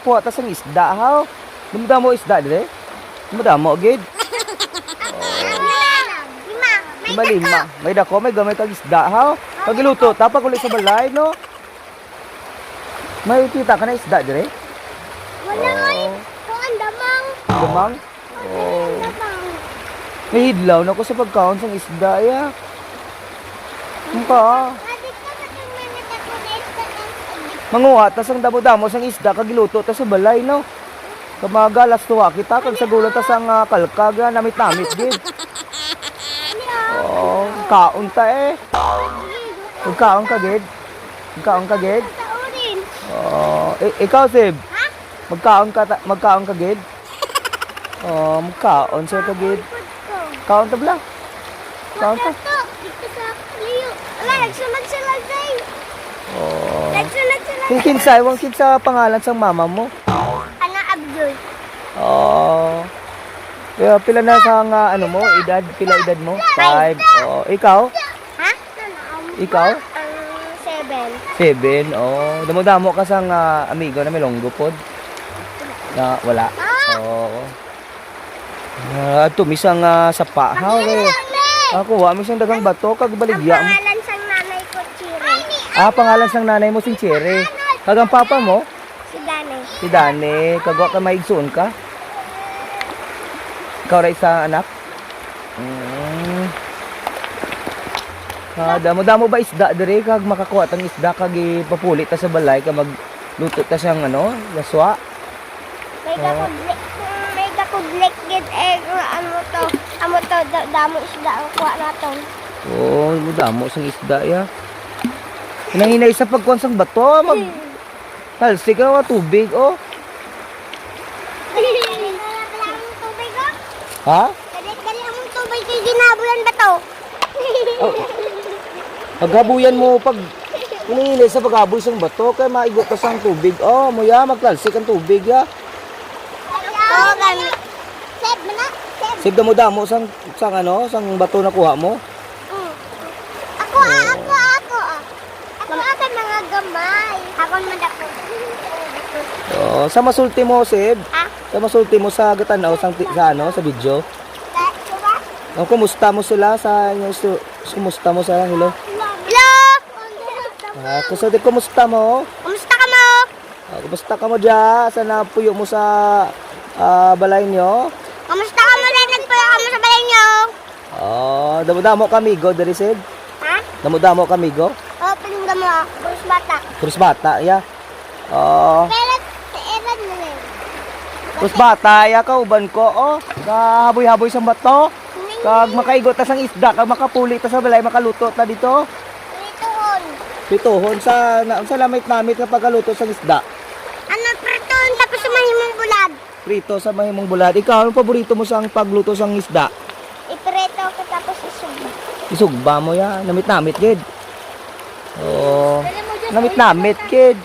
kuha ta sang isda ha. Dumdamo isda dire. Dumdamo gid. Lima. May dako, may gamay kag isda ha. Pagiluto ta pag uli sa balay no. May kita ka na isda dire? Wala oy. Kung andamang. Damang? May hidlaw na ko sa pagkaon sang isda ya. Mukha. Manguha ta sang damo-damo sang isda kag giluto ta sa balay no. Kamaga alas 2 kita kag sagulan ta sang kalkag namit-namit gid. Kaon ta eh. Kaon ka gid. Kaon ka gid. Ikaw Sib. Magkaon ka gid. Magkaon sa ka gid. Kaon ta bla. Kaon ta. Kinsa pangalan sang mama mo? Ana Abdul. Pila na sang ano mo? Pila edad mo? 5. Ikaw? Ha? Ikaw? 7. 7. Damo-damo ka sang amigo na may longgo pod. Na wala. Tumisang sapa ha. Ako wa mi sang dagang bato kag baligya mo. Pangalan sang nanay ko, Chiri. Pangalan sang nanay mo sing Cherry. Kag ang papa mo? Si Dane. Kag wa ka maigsoon ka? Ikaw ra isa anak? Damo-damo ba isda dire kag makakuha tang isda kag ipapulit ta sa balay kag magluto ta sang laswa? May kakudlek gid amo to damo isda ang kuha naton. Damo sang isda ya. Hinay sa pagkuhan sang bato talsik ka tubig Ha? Kali among tubig kay ginabulan ba to? Paghabuyan mo pag hinay sa paghaboy sang bato kay maigot ta sang tubig. Moya magtalsik ang tubig ya. Seb mana? Sib damo-damo sang bato na kuha mo. Ako akan mga gamay. Ako madako. Sa masulti mo, Sib? Sa masulti mo sa gatanaw sa video? Kumusta mo sila kumusta mo sa hello? Hello! Kumusta mo? Kumusta ka mo? Kumusta ka mo dyan? Sana puyo mo sa balay nyo? Kumusta ka mo rin? Nagpuyo ka mo sa balay nyo? Damo-damo kamigo, dari Sib? Ha? Damo-damo kamigo? Pinungga mo. Purus bata. Purus bata, ya? Pero si Evan mo rin. Purus bata, ya ka, uban ko, kahaboy-haboy sa bato. Kag makaigot ta sang isda, kag makapuli ta sa balay, makaluto ta dito. Pritohon sa lamit-namit kapag kaluto sang isda. Pritohon tapos sa mahimong bulad. Prito sa mahimong bulad. Ikaw, anong paborito mo sang pagluto sang isda? Iprito ko tapos isugba. Isugba mo ya, namit-namit kid. Namit-namit kid.